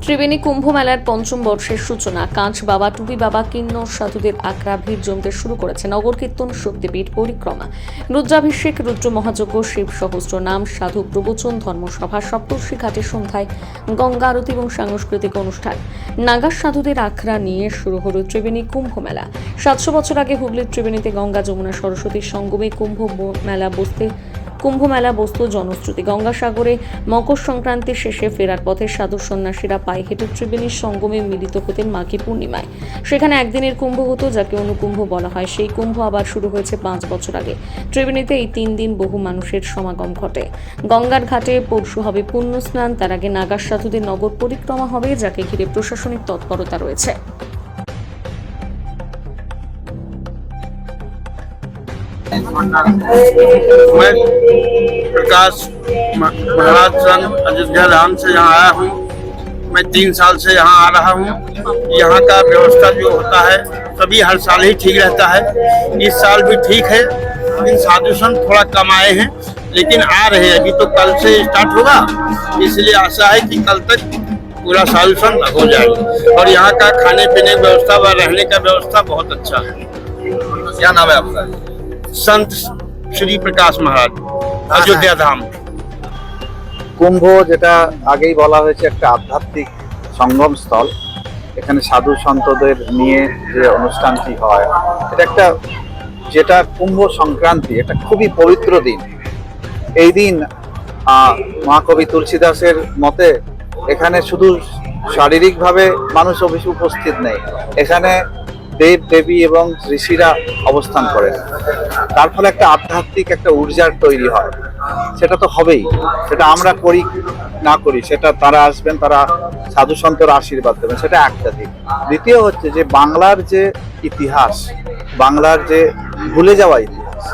ত্রিবেণী কুম্ভ মেলার পঞ্চম বর্ষের সূচনা। কাঁচ বাবা, টুপি বাবা, কিন্নর সাধুদের আখড়া ভিড় জমতে শুরু করেছে। নগর কীর্তন, শক্তিপীঠ পরিক্রমা, রুদ্রাভিষেক, রুদ্র মহাযজ্ঞ, শিব সহস্র নাম, সাধু প্রবচন, ধর্মসভা, সপ্তর্ষি ঘাটে সন্ধ্যায় গঙ্গা আরতি এবং সাংস্কৃতিক অনুষ্ঠান। নাগা সাধুদের আখড়া নিয়ে শুরু হলো ত্রিবেণী কুম্ভ মেলা। 700 বছর আগে হুগলির ত্রিবেণীতে গঙ্গা, যমুনা, সরস্বতীর সঙ্গমে কুম্ভ মেলা বস্তু জনশ্রুতি। গঙ্গাসাগরে মকর সংক্রান্তির শেষে ফেরার পথে সাধু সন্ন্যাসীরা পায়ে হেঁটে ত্রিবেণীর সঙ্গমে মিলিত হতেন মাঘী পূর্ণিমায়। সেখানে একদিনের কুম্ভ হতো, যাকে অনুকুম্ভ বলা হয়। সেই কুম্ভ আবার শুরু হয়েছে 5 বছর আগে। ত্রিবেণীতে এই 3 দিন বহু মানুষের সমাগম ঘটে। গঙ্গার ঘাটে পরশু হবে পুণ্য স্নান। তার আগে নাগা সাধুদের নগর পরিক্রমা হবে, যাকে ঘিরে প্রশাসনিক তৎপরতা রয়েছে। मैं प्रकाश महाराज संघ अयोध्या धाम से यहाँ आया हूँ। मैं 3 साल से यहाँ आ रहा हूँ। यहाँ का व्यवस्था जो होता है सभी हर साल ही ठीक रहता है। इस साल भी ठीक है, लेकिन साधु संत थोड़ा कम आए हैं, लेकिन आ रहे हैं। अभी तो कल से स्टार्ट होगा, इसलिए आशा है कि कल तक पूरा साधु संत हो जाए। और यहाँ का खाने पीने की व्यवस्था व रहने का व्यवस्था बहुत अच्छा है। क्या नाम है आपका? संत श्री प्रकाश महाराज, अयोध्या धाम। কুম্ভ, যেটা আগেই বলা হয়েছে, একটা আধ্যাত্মিক সঙ্গম স্থল। এখানে সাধু সন্তদের নিয়ে যে অনুষ্ঠানটি হয়, এটা একটা, যেটা কুম্ভ সংক্রান্তি, এটা খুবই পবিত্র দিন। এই দিন মহাকবি তুলসীদাসের মতে এখানে শুধু শারীরিকভাবে মানুষ উপস্থিত নেই, এখানে দেব দেবী এবং ঋষিরা অবস্থান করেন। তার ফলে একটা আধ্যাত্মিক একটা ঊর্জার তৈরি হয়। সেটা তো হবেই, সেটা আমরা করি না করি, সেটা তারা আসবেন, তারা সাধু সন্তরা আশীর্বাদ দেবেন, সেটা একটা দিক। দ্বিতীয় হচ্ছে যে বাংলার যে ইতিহাস, বাংলার যে ভুলে যাওয়া ইতিহাস,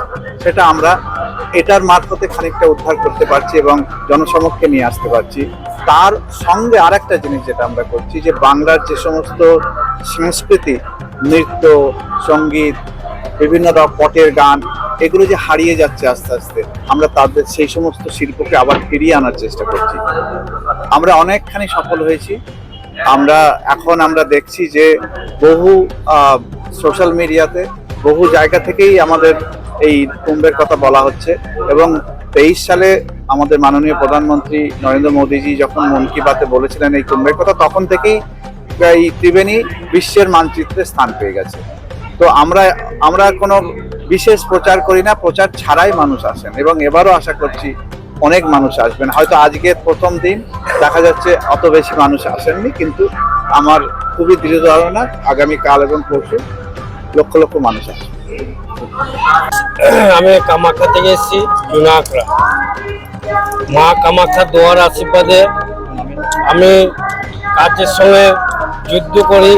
সেটা আমরা এটার মারফতে খানিকটা উদ্ধার করতে পারছি এবং জনসমক্ষে নিয়ে আসতে পারছি। তার সঙ্গে আর একটা জিনিস যেটা আমরা করছি, যে বাংলার যে সমস্ত সংস্কৃতি, নৃত্য, সঙ্গীত, বিভিন্ন রকম পটের গান, এগুলো যে হারিয়ে যাচ্ছে আস্তে আস্তে, আমরা তাদের সেই সমস্ত শিল্পকে আবার ফিরিয়ে আনার চেষ্টা করছি। আমরা অনেকখানি সফল হয়েছি। আমরা দেখছি যে বহু সোশ্যাল মিডিয়াতে বহু জায়গা থেকেই আমাদের এই কুম্ভের কথা বলা হচ্ছে। এবং 23 সালে আমাদের মাননীয় প্রধানমন্ত্রী নরেন্দ্র মোদীজি যখন মন কি বাতে বলেছিলেন এই কুম্ভের কথা, তখন থেকেই এই ত্রিবেণী বিশ্বের মানচিত্রে স্থান পেয়ে গেছে। তো আমরা কোনো বিশেষ প্রচার করি না, প্রচার ছাড়াই মানুষ আসেন এবং এবারও আশা করছি অনেক মানুষ আসবেন। হয়তো আজকের প্রথম দিন দেখা যাচ্ছে অত বেশি মানুষ আসেননি, কিন্তু আমার খুবই দৃঢ় ধারণা আগামীকাল এবং পরশু লক্ষ লক্ষ মানুষ আসবে। আমি কামাখ্যা থেকে এসেছি, জুনাকড়া। মা কামাখ্যা দোয়ার আশীর্বাদে আমি কাজের সঙ্গে যুদ্ধ করি,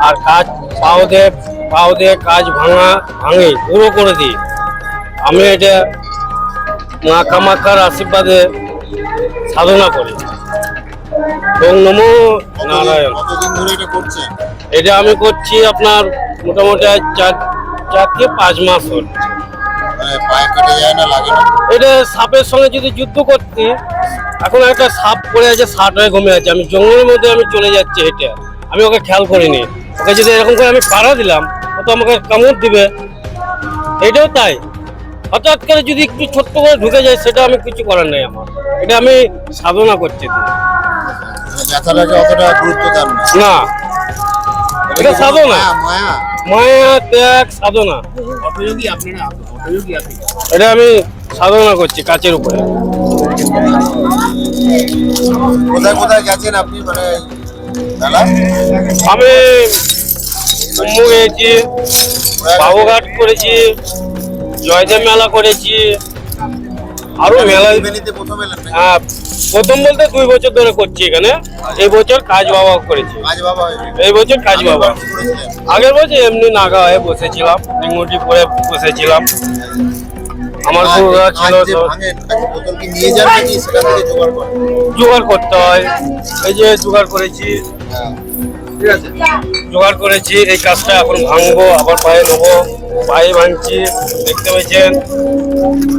আর কাজ পাও দিয়ে কাজ ভাঙি পুরো করে দিই। আমি এটা মা কামাখ্যার আশীর্বাদে সাধনা করি। এবং নমো নারায়ণ। এটা আমি করছি আপনার মোটামুটি 4 থেকে 5 মাস হল। এটা সাপের সঙ্গে যদি যুদ্ধ করতে, এখন একটা সাপ পড়ে আছে, 60 হয়ে ঘুমিয়ে আছে, আমি জঙ্গলের মধ্যে আমি চলে যাচ্ছি হেঁটে, আমি ওকে খেয়াল করিনি। ওকে যদি এরকম করে আমি পাড়া দিলাম, ও তো আমাকে কামড় দিবে। এটাও তাই, হঠাৎ করে যদি একটু ছোট্ট করে ঢুকে যায়, সেটা আমি কিছু করার নেই। আমার এটা আমি সাধনা করছি না, এটা সাধনা, মায়া ত্যাগ সাধনা। এটা আমি সাধনা করছি কাচের উপরে। কোথায় কোথায় গেছেন আপনি? মানে আমি কুম্ভ গেছি, বাবুঘাট করেছি, জয়দেব মেলা করেছি, আরো মেলা। হ্যাঁ, প্রথম বলতে 2 বছর ধরে করছি এখানে। এই বছর কাজ বাবা করেছি, এই বছর কাজ বাবা। আগের বছর এমনি নাগা হয়ে বসেছিলাম, ডিঙ্গুটি পরে বসেছিলাম। আমার ছিল জোগাড় করতে হয়, এই যে জোগাড় করেছি, এই কাজটা এখন ভাঙবো, আবার পায়ে নেবো, পায়ে ভাঙছি, দেখতে পেয়েছেন,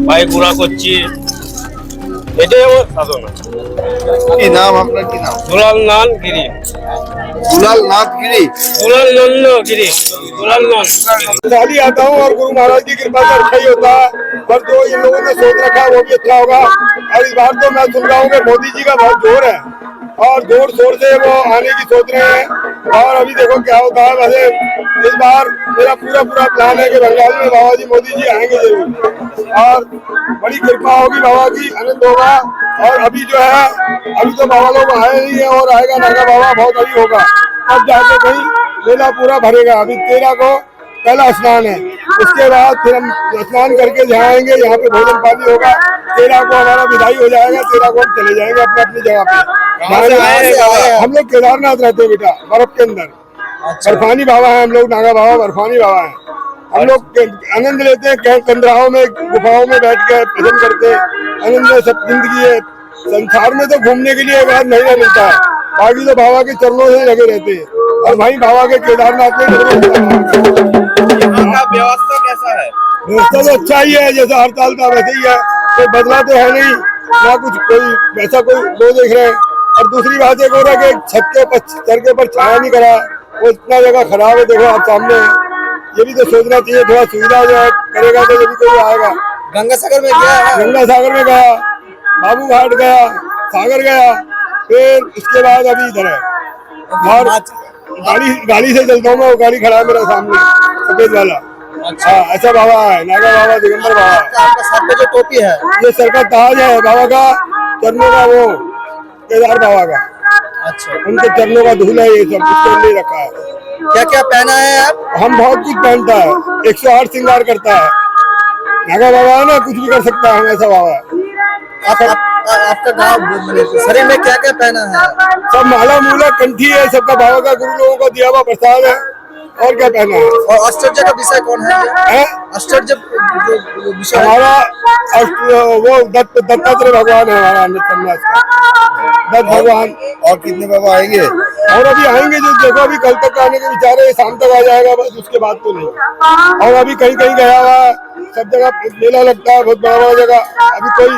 পায়ে গুঁড়া করছি। এটাই আমার সাধনা। কি নাম আপনার, কি নাম? দুলাল নান গিরি, দুলাল নাথ गिरी। दुलाल नंद गिरी, दुलाल नंद। शादी आता हूँ और गुरु महाराज की कृपा से अच्छा ही होता है, पर जो इन लोगों ने सोच रखा है वो भी अच्छा होगा। और इस बार तो मैं सुन रहा हूँ कि मोदी जी का बहुत जोर है और जोर शोर से वो आने की सोच रहे हैं। और अभी देखो क्या होता है। वैसे इस बार मेरा पूरा प्लान है कि बंगाल में बाबा जी मोदी जी आएंगे जरूर और बड़ी कृपा होगी, बाबा की आनंद होगा। और अभी जो है, अभी तो बाबा लोग आए नहीं है और आएगा नागा बाबा बहुत अभी होगा, अब जाके कहीं मेला पूरा भरेगा। अभी 13 को पहला स्नान है, उसके बाद फिर हम स्नान करके जहाँ आएंगे यहाँ पे भोजन पानी होगा। 13 को हमारा विदाई हो जाएगा, 13 को हम चले जाएंगे अपनी अपनी जगह पे। हम लोग केदारनाथ रहते हैं बेटा, बर्फ के अंदर। बर्फानी बाबा है हम लोग, नागा बाबा बर्फानी बाबा है। हम लोग आनंद लेते हैं, कंदराओं में गुफाओं में बैठ के भजन करते हैं, आनंद में सब जिंदगी है। संसार में तो घूमने के लिए एक बार महीना मिलता है, बाकी तो बाबा के चरणों से लगे रहते हैं। और भाई बाबा के केदारनाथ में यहाँ का व्यवस्था कैसा है? व्यवस्था तो अच्छा ही है, जैसा हर साल का वैसे ही है, कोई बदला तो है नहीं ना कुछ, कोई वैसा कोई वो देख रहे हैं। और दूसरी बात एक हो रहा है कि छत के ऊपर छाया नहीं करा, वो इतना जगह खराब है, देखो आप सामने है। ये भी तो सोचना चाहिए, थोड़ा सुविधा जो है करेगा तो ये भी कोई आएगा। गंगा सागर में गया है? गंगा सागर में गया, बाबू घाट गया, सागर गया, फिर उसके बाद अभी इधर है। और गाड़ी से चलता हूँ मैं, वो गाड़ी खड़ा है मेरे सामने सफेद वाला। अच्छा, ऐसा बाबा है, नागा बाबा, दिगंबर बाबा। आपका सर पे जो टोपी है ये सर का ताज है बाबा का, चरणों का, वो केदार बाबा का। अच्छा, उनके चरणों का धूल है ये सब, उसके लिए रखा है। क्या क्या पहना है आप? हम बहुत कुछ पहनता है, 108 श्रृंगार करता है। नागा बाबा है ना, कुछ भी कर सकता है, हम ऐसा बाबा है। आपका गाँव शरीर में क्या क्या पहना है? सब माला मूला कंठी है सबका, बाबा का गुरु लोगों को दिया हुआ प्रसाद है, और क्या पहना है। और आश्चर्य का विषय कौन है? आश्चर्य जो विषय हमारा वो दत्तात्रेय भगवान है हमारा, सन्यास का दत्त भगवान। और कितने बाबा आएंगे? और अभी आएंगे जो देखो, अभी कल तक आने के विचार है, शाम तक आ जाएगा बस, उसके बाद तो नहीं। और अभी कहीं कहीं गया हुआ है, सब जगह मेला लगता है, बहुत बड़ा बड़ा जगह। अभी कोई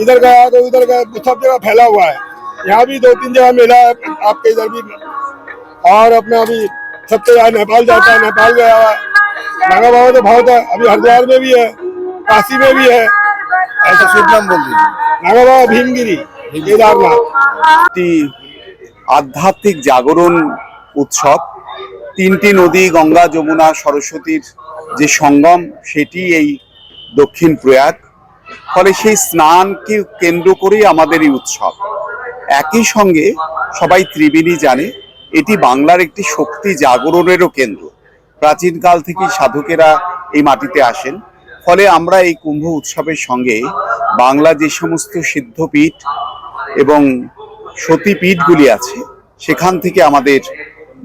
इधर गया तो उधर गया, सब जगह फैला हुआ है। यहाँ भी 2-3 जगह मेला है, आपके इधर भी। और अपना अभी सबसे यहाँ नेपाल जाता है, नेपाल गया हुआ है। नागा बाबा तो बहुत है, अभी हरिद्वार में भी है, काशी में भी है। ऐसा शुभ नाम बोल दीजिए। नागा बाबा भीमगिरी, केदारनाथ। একটি আধ্যাত্মিক জাগরণ উৎসব। 3টি নদী গঙ্গা যমুনা সরস্বতীর যে সঙ্গম সেটি এই দক্ষিণ প্রয়াগ, ফলে সেই স্নানকে কেন্দ্র করেই আমাদের এই উৎসব। একই সঙ্গে সবাই ত্রিবেণী জানে এটি বাংলার একটি শক্তি জাগরণেরও কেন্দ্র। প্রাচীনকাল থেকে সাধকেরা এই মাটিতে আসেন, ফলে আমরা এই কুম্ভ উৎসবের সঙ্গে বাংলা যে সমস্ত সিদ্ধপীঠ এবং সতীপীঠগুলি আছে সেখান থেকে আমাদের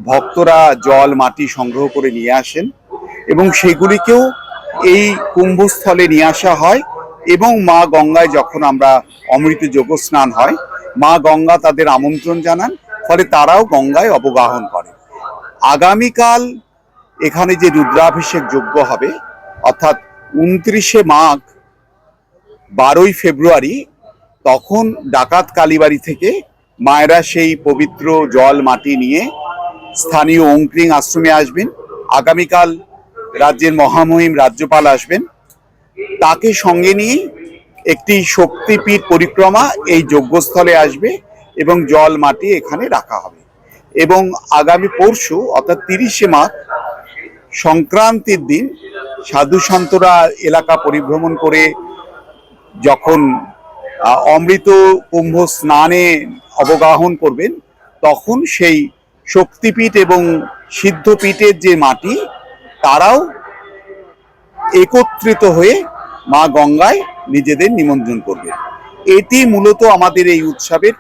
ভক্তরা জল মাটি সংগ্রহ করে নিয়ে আসেন এবং সেগুলিকেও এই কুম্ভস্থলে নিয়ে আসা হয়। এবং মা গঙ্গায় যখন আমরা অমৃত যোগ স্নান হয়, মা গঙ্গা তাদের আমন্ত্রণ জানান, ফলে তারাও গঙ্গায় অবগাহন করে। আগামীকাল এখানে যে রুদ্রাভিষেক যজ্ঞ হবে, অর্থাৎ 29শে মাঘ 12ই ফেব্রুয়ারি, তখন ডাকাত কালীবাড়ি থেকে মায়েরা সেই পবিত্র জল মাটি নিয়ে স্থানীয় ওঙ্করিং আশ্রমে আসবেন। আগামীকাল রাজ্যের মহামহিম রাজ্যপাল আসবেন, তাকে সঙ্গে নিয়ে একটি শক্তিপীঠ পরিক্রমা এই যজ্ঞস্থলে আসবে এবং জল মাটি এখানে রাখা হবে। এবং আগামী পরশু অর্থাৎ 30শে মাঘ সংক্রান্তির দিন সাধু সন্তরা এলাকা পরিভ্রমণ করে যখন অমৃত কুম্ভ স্নানে অবগাহন করবেন, তখন সেই শক্তিপীঠ এবং সিদ্ধপীঠের যে মাটি তারাও একত্রিত হয়ে মা গঙ্গায় নিজেদের নিমন্ত্রণ করবে। এটি মূলত আমাদের এই উৎসবের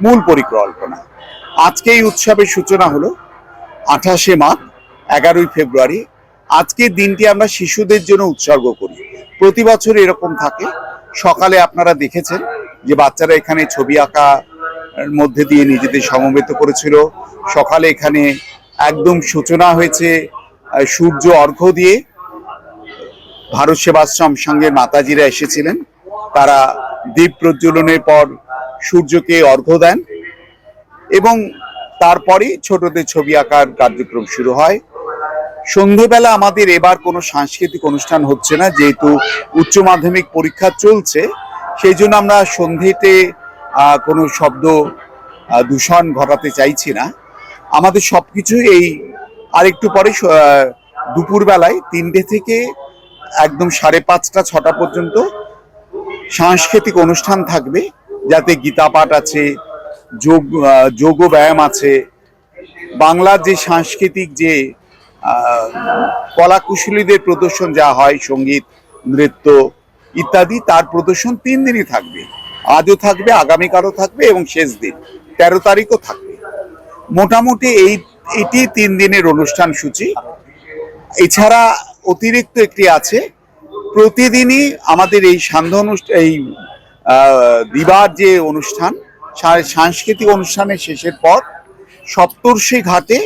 মূল পরিকল্পনা। আজকে এই উৎসবের সূচনা হলো 28শে মাঘ 11ই ফেব্রুয়ারি। আজকের দিনটি আমরা শিশুদের জন্য উৎসর্গ করি। প্রতি বছর এরকম থাকে। সকালে আপনারা দেখেছেন যে বাচ্চারা এখানে ছবি আঁকা মধ্যে দিয়ে নিজেদের সমবেত করেছিল। সকালে এখানে একদম সূচনা হয়েছে সূর্য অর্ঘ্য দিয়ে। ভারত সেবাশ্রম সঙ্গে মাতাজিরা এসেছিলেন তারা দীপ প্রজ্বলনের পর সূর্যকে অর্ঘ্য দেন এবং তারপরে ছোটদের ছবি আঁকার কার্যক্রম শুরু হয়। সন্ধেবেলা আমাদের এবার কোনো সাংস্কৃতিক অনুষ্ঠান হচ্ছে না, যেহেতু উচ্চ মাধ্যমিক পরীক্ষা চলছে, সেই জন্য আমরা সন্ধেতে কোনো শব্দ দূষণ ঘটাতে চাইছি না। আমাদের সবকিছু এই আরেকটু পরে দুপুরবেলায় 3টে থেকে একদম 5:30 6টা পর্যন্ত সাংস্কৃতিক অনুষ্ঠান থাকবে, যাতে গীতা পাঠ আছে, যোগ ব্যায়াম আছে, বাংলার যে সাংস্কৃতিক যে কলাকুশলীদের প্রদর্শন যা হয়, সঙ্গীত, নৃত্য ইত্যাদি, তার প্রদর্শন 3 দিনই থাকবে। আজও থাকবে, আগামীকালও থাকবে এবং শেষ দিন 13 তারিখও থাকবে। মোটামুটি এটি 3 দিনের অনুষ্ঠান সূচি। এছাড়া অতিরিক্ত একটি আছে, প্রতিদিনই আমাদের এই সান্ধ্য অনুষ্ঠান, এই দিবার যে অনুষ্ঠান, সাংস্কৃতিক অনুষ্ঠানের শেষের পর সপ্তর্ষি ঘাটে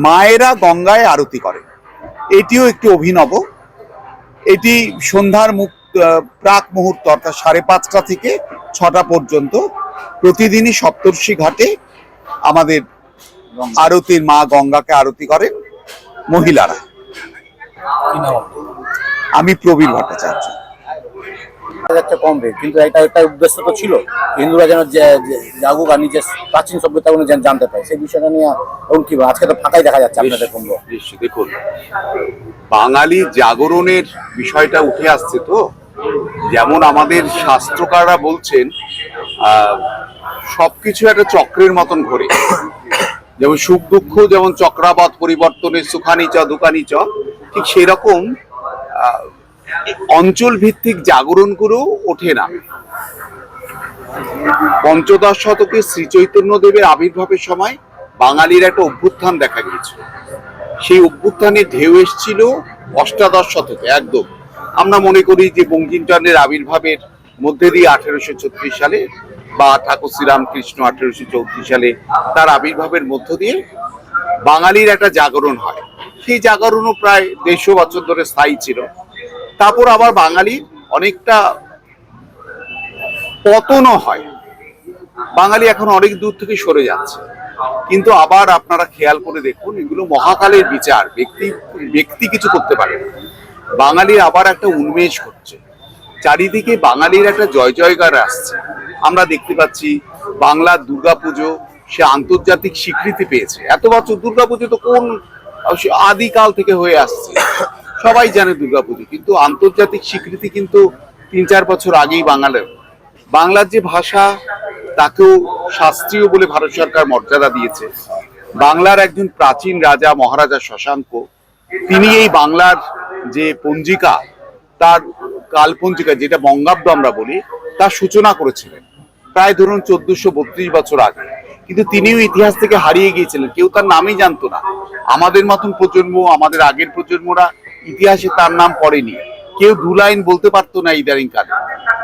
মায়েরা গঙ্গায় আরতি করে। এটিও একটি অভিনব। এটি সন্ধ্যার প্রাক মুহূর্ত অর্থাৎ 5:30 থেকে 6টা পর্যন্ত প্রতিদিনই সপ্তর্ষি ঘাটে আমাদের আরতির মা গঙ্গাকে আরতি করেন মহিলারা। আমি প্রবীর ভট্টাচার্য। একটা কমবে, কিন্তু এটা একটা উদ্দেশ্য তো ছিল হিন্দুরা যেন জাগুক আর নিজের প্রাচীন সভ্যতাগুলো যেন জানতে পারে, সেই বিষয়টা নিয়ে এবং কি আজকে তো ফাঁকাই দেখা যাচ্ছে আপনাদের কুম্ভ। দেখুন, বাঙালি জাগরণের বিষয়টা উঠে আসছে তো, যেমন আমাদের শাস্ত্রকাররা বলছেন সবকিছু একটা চক্রের মতন ঘোরে, যেমন সুখ দুঃখ যেমন চক্রাবত পরিবর্তনে সুখানি চ দুখানি চ, ঠিক সেই রকম অঞ্চল ভিত্তিক জাগরণগুলো ওঠে না। পঞ্চদশ শতকে শ্রী চৈতন্য দেবের আবির্ভাবের সময় বাঙালির একটা অভ্যুত্থান দেখা গিয়েছিল। সেই অভ্যুত্থানের ঢেউ এসেছিল অষ্টাদশ শতকে একদম। আমরা মনে করি যে বঙ্কিমচন্দ্রের আবির্ভাবের মধ্যে দিয়ে 1836 সালে বা ঠাকুর শ্রীরামকৃষ্ণ 1834 সালে তার আবির্ভাবের মধ্য দিয়ে বাঙালির একটা জাগরণ হয়। সেই জাগরণও প্রায় 150 বছর ধরে স্থায়ী ছিল। তারপর আবার বাঙালির অনেকটা পতনও হয়, বাঙালি এখন অনেক দূর থেকে সরে যাচ্ছে। কিন্তু আবার আপনারা খেয়াল করে দেখুন, এগুলো মহাকালের বিচার, ব্যক্তি কিছু করতে পারে না। বাঙালির আবার একটা উন্মেষ হচ্ছে, চারিদিকে বাঙালির একটা জয় জয়গার আসছে। আমরা দেখতে পাচ্ছি বাংলার দুর্গাপুজো সে আন্তর্জাতিক স্বীকৃতি পেয়েছে। এত বছর দুর্গাপুজো তো কোন আদিকাল থেকে হয়ে আসছে, সবাই জানে দুর্গাপুজো, কিন্তু আন্তর্জাতিক স্বীকৃতি কিন্তু 3-4 বছর আগেই বাংলার যে ভাষা তাকেও শাস্ত্রীয় বলে ভারত সরকার মর্যাদা দিয়েছে। বাংলার একজন প্রাচীন রাজা মহারাজা শশাঙ্ক, তিনি এই বাংলার যে পঞ্জিকা, তার কালপঞ্জিকা যেটা বঙ্গাব্দ আমরা বলি, তার সূচনা করেছিলেন প্রায় ধরুন 1432 বছর আগে। কিন্তু তিনিও ইতিহাস থেকে হারিয়ে গিয়েছিলেন, কেউ তার নামই জানতো না। আমাদের মতন প্রজন্ম, আমাদের আগের প্রজন্মরা ইতিহাসে তার নাম পড়েনি, কেউ 2 লাইন বলতে পারতো না ইদানিং কালে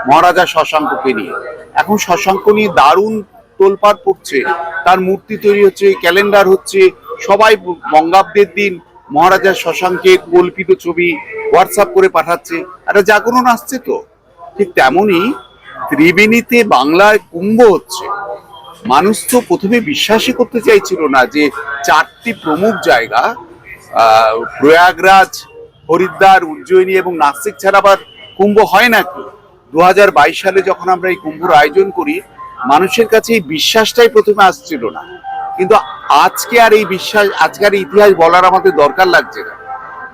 মহারাজা শশাঙ্ককে নিয়ে। এখন শশাঙ্ক নিয়ে দারুণ তোলপাড় পড়ছে, তার মূর্তি তৈরি হচ্ছে, ক্যালেন্ডার হচ্ছে, সবাই বঙ্গাব্দের দিন মহারাজা শশাঙ্কের কল্পিত ছবি হোয়াটসঅ্যাপ করে পাঠাচ্ছে, একটা জাগরণ আসছে। তো ঠিক তেমনই ত্রিবেণীতে বাংলায় কুম্ভ হচ্ছে। মানুষ তো প্রথমে বিশ্বাসই করতে চাইছিল না যে 4টি প্রমুখ জায়গা প্রয়াগরাজ, হরিদ্বার, উজ্জয়িনী এবং নাসিক ছাড়া আবার কুম্ভ হয় নাকি। 2022 সালে যখন আমরা এই কুম্ভর আয়োজন করি, মানুষের কাছে এই বিশ্বাসটাই প্রথমে আসছিল না। কিন্তু আজকে আর এই বিশ্বাস, আজকের ইতিহাস বলার আমাদের দরকার লাগছে না।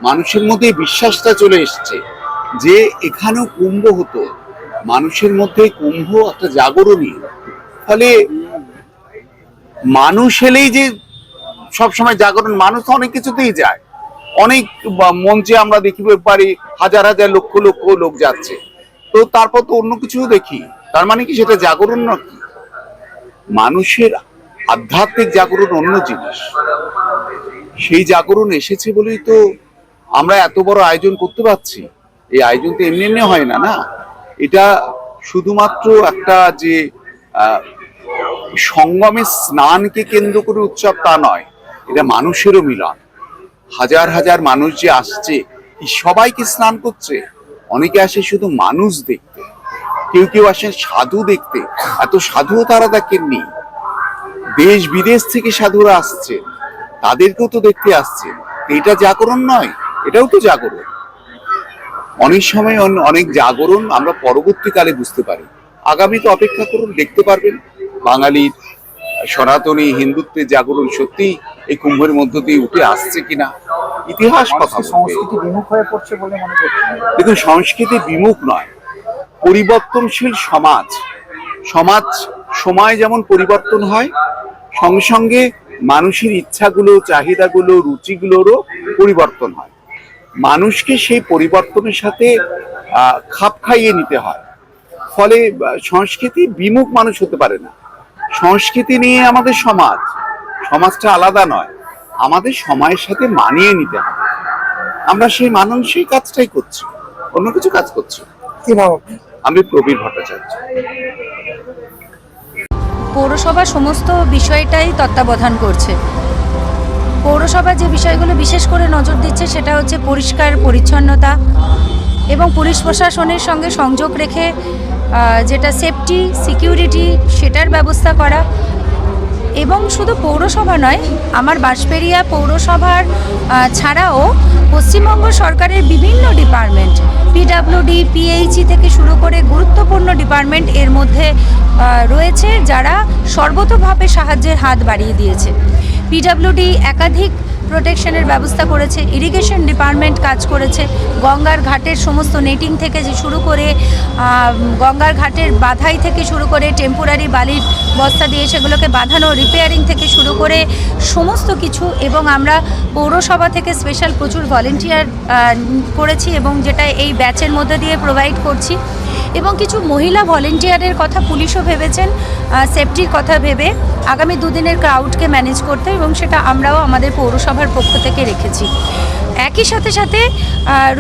মানুষের মধ্যে এই বিশ্বাসটা চলে এসছে যে এখানেও কুম্ভ হতো, মানুষের মধ্যে কুম্ভ একটা জাগরণী। ফলে মানুষ এলেই যে সবসময় জাগরণ, মানুষ অনেক কিছুতেই যায়, অনেক মঞ্চে আমরা দেখিতে পারি হাজার হাজার লক্ষ লক্ষ লোক যাচ্ছে, তো তারপর তো অন্য কিছু দেখি, তার মানে কি সেটা জাগরণ নাকি? মানুষের আধ্যাত্মিক জাগরণ অন্য জিনিস। সেই জাগরণ এসেছে বলেই তো আমরা এত বড় আয়োজন করতে পারছি। এই আয়োজন তো এমনি এমনি হয় না, না, এটা শুধুমাত্র একটা যে সঙ্গমের স্নানকে কেন্দ্র করে উৎসব তা নয়, এটা মানুষেরও মিলন। হাজার হাজার মানুষ যে আসছে, সবাইকে স্নান করছে, অনেকে আসে শুধু মানুষ দেখতে। কেউ কেউ আসেন সাধু দেখতে, এত সাধুও তারা দেখেননি। দেশ বিদেশ থেকে সাধুরা আসছে, তাদেরকেও তো দেখতে আসছে। এটা জাগরণ নয়, এটাও তো জাগরণ। অনেক সময় অনেক জাগরণ আমরা পরবর্তীকালে বুঝতে পারি। আগামীতে অপেক্ষা করুন, দেখতে পারবেন বাঙালির সনাতনী হিন্দুত্বের জাগরণ সত্যি এই কুম্ভের মধ্য দিয়ে উঠে আসছে কিনা। ইতিহাস কথা বলবে। সংস্কৃতি বিমুখ হয়ে পড়ছে বলে মনে করছি। দেখুন, সংস্কৃতি বিমুখ নয়, পরিবর্তনশীল সমাজ। সময় যেমন পরিবর্তন হয়, সঙ্গে সঙ্গে মানুষের ইচ্ছাগুলো, চাহিদাগুলো, রুচিগুলোরও পরিবর্তন হয়। মানুষকে সেই পরিবর্তনের সাথে খাপ খাইয়ে নিতে হয়। ফলে সংস্কৃতি বিমুখ মানুষ হতে পারে না। সংস্কৃতি নিয়ে আমাদের সমাজটা আলাদা নয়, আমাদের সময়ের সাথে মানিয়ে নিতে হবে। আমরা সেই মানানসই কাজটাই করছি, অন্য কিছু কাজ করছি। কি নাম? আমি প্রবীর ভট্টাচার্য। পৌরসভা সমস্ত বিষয়টাই তত্ত্বাবধান করছে। পৌরসভা যে বিষয়গুলো বিশেষ করে নজর দিচ্ছে সেটা হচ্ছে পরিষ্কার পরিচ্ছন্নতা এবং পুলিশ প্রশাসনের সঙ্গে সংযোগ রেখে যেটা সেফটি সিকিউরিটি সেটার ব্যবস্থা করা। এবং শুধু পৌরসভা নয়, আমার বাঁশবেড়িয়া পৌরসভার ছাড়াও পশ্চিমবঙ্গ সরকারের বিভিন্ন ডিপার্টমেন্ট, পিডব্লিউডি, পিএইচই থেকে শুরু করে গুরুত্বপূর্ণ ডিপার্টমেন্ট এর মধ্যে রয়েছে, যারা সর্বতোভাবে সাহায্যের হাত বাড়িয়ে দিয়েছে। পিডব্লিউডি একাধিক প্রোটেকশনের ব্যবস্থা করেছে, ইরিগেশন ডিপার্টমেন্ট কাজ করেছে, গঙ্গার ঘাটের সমস্ত নেটিং থেকে যে শুরু করে গঙ্গার ঘাটের বাধাই থেকে শুরু করে টেম্পোরারি বালির বস্তা দিয়ে সেগুলোকে বাঁধানো, রিপেয়ারিং থেকে শুরু করে সমস্ত কিছু। এবং আমরা পৌরসভা থেকে স্পেশাল প্রচুর ভলেন্টিয়ার করেছি এবং যেটা এই ব্যাচের মধ্যে দিয়ে প্রোভাইড করছি। এবং কিছু মহিলা ভলেন্টিয়ারের কথা পুলিশও ভেবেছেন, সেফটির কথা ভেবে আগামী দুদিনের ক্রাউডকে ম্যানেজ করতে, এবং সেটা আমরাও আমাদের পৌরসভার পক্ষ থেকে রেখেছি। একই সাথে সাথে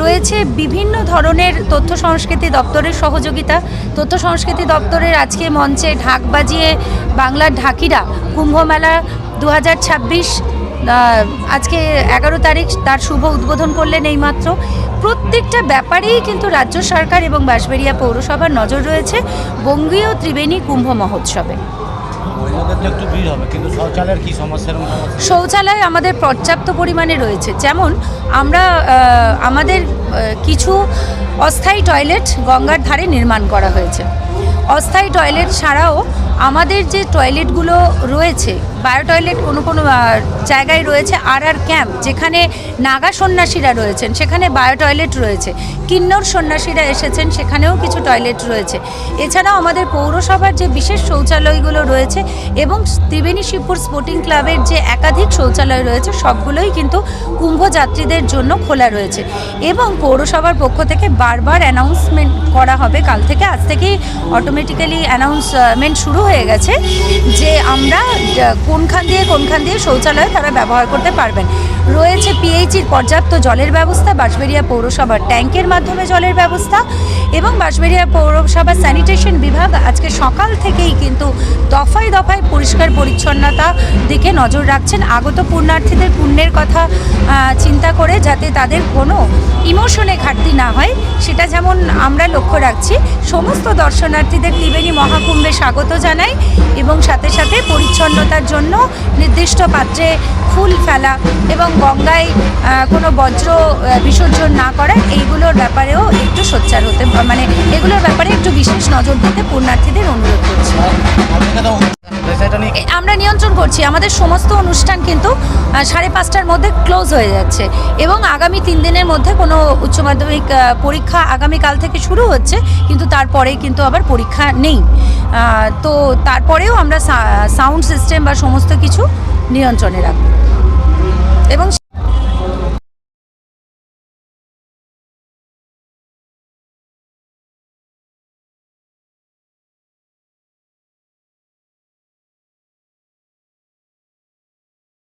রয়েছে বিভিন্ন ধরনের তথ্য সংস্কৃতি দপ্তরের সহযোগিতা। তথ্য সংস্কৃতি দপ্তরের আজকে মঞ্চে ঢাক বাজিয়ে বাংলার ঢাকিরা কুম্ভমেলা 2026 আজকে 11 তারিখ তার শুভ উদ্বোধন করলেন। এইমাত্র প্রত্যেকটা ব্যাপারেই কিন্তু রাজ্য সরকার এবং বাঁশবেড়িয়া পৌরসভার নজর রয়েছে বঙ্গীয় ত্রিবেণী কুম্ভ মহোৎসবে। শৌচালয় আমাদের পর্যাপ্ত পরিমাণে রয়েছে। যেমন আমরা আমাদের কিছু অস্থায়ী টয়লেট গঙ্গার ধারে নির্মাণ করা হয়েছে। অস্থায়ী টয়লেট ছাড়াও আমাদের যে টয়লেটগুলো রয়েছে, বায়ো টয়লেট কোনো কোনো জায়গায় রয়েছে। আর ক্যাম্প, যেখানে নাগা সন্ন্যাসীরা রয়েছেন সেখানে বায়ো টয়লেট রয়েছে। কিন্নর সন্ন্যাসীরা এসেছেন, সেখানেও কিছু টয়লেট রয়েছে। এছাড়াও আমাদের পৌরসভার যে বিশেষ শৌচালয়গুলো রয়েছে এবং ত্রিবেণী শিবপুর স্পোর্টিং ক্লাবের যে একাধিক শৌচালয় রয়েছে, সবগুলোই কিন্তু কুম্ভ যাত্রীদের জন্য খোলা রয়েছে। এবং পৌরসভার পক্ষ থেকে বারবার অ্যানাউন্সমেন্ট করা হবে, কাল থেকে, আজ থেকেই অটোমেটিক্যালি অ্যানাউন্সমেন্ট শুরু হয়ে গেছে যে আমরা কোনখান দিয়ে শৌচালয় তারা ব্যবহার করতে পারবেন। রয়েছে পিএইচির পর্যাপ্ত জলের ব্যবস্থা, বাঁশবেড়িয়া পৌরসভার ট্যাঙ্কের মাধ্যমে জলের ব্যবস্থা, এবং বাঁশবেড়িয়া পৌরসভার স্যানিটেশন বিভাগ আজকে সকাল থেকেই কিন্তু দফায় দফায় পরিষ্কার পরিচ্ছন্নতা দিকে নজর রাখছেন। আগত পুণ্যার্থীদের পুণ্যের কথা চিন্তা করে যাতে তাদের কোনো ইমোশনে ঘাটতি না হয়, সেটা যেমন আমরা লক্ষ্য রাখছি। সমস্ত দর্শনার্থীদের ত্রিবেণী মহাকুম্ভে স্বাগত জানাই এবং সাথে সাথে পরিচ্ছন্নতার জন্য নির্দিষ্ট পাত্রে ফুল ফেলা এবং গঙ্গায় কোনো বজ্র বিসর্জন না করা, এইগুলোর ব্যাপারেও একটু সোচ্চার হতে, মানে এগুলোর ব্যাপারে একটু বিশেষ নজর দিতে পুণ্যার্থীদের অনুরোধ করছি। আমরা নিয়ন্ত্রণ করছি। আমাদের সমস্ত অনুষ্ঠান কিন্তু 5:30টার মধ্যে ক্লোজ হয়ে যাচ্ছে এবং আগামী 3 দিনের মধ্যে কোনো উচ্চ মাধ্যমিক পরীক্ষা আগামীকাল থেকে শুরু হচ্ছে, কিন্তু তারপরেই কিন্তু আবার পরীক্ষা নেই। তো তারপরেও আমরা সাউন্ড সিস্টেম বা সমস্ত কিছু নিয়ন্ত্রণে রাখব এবং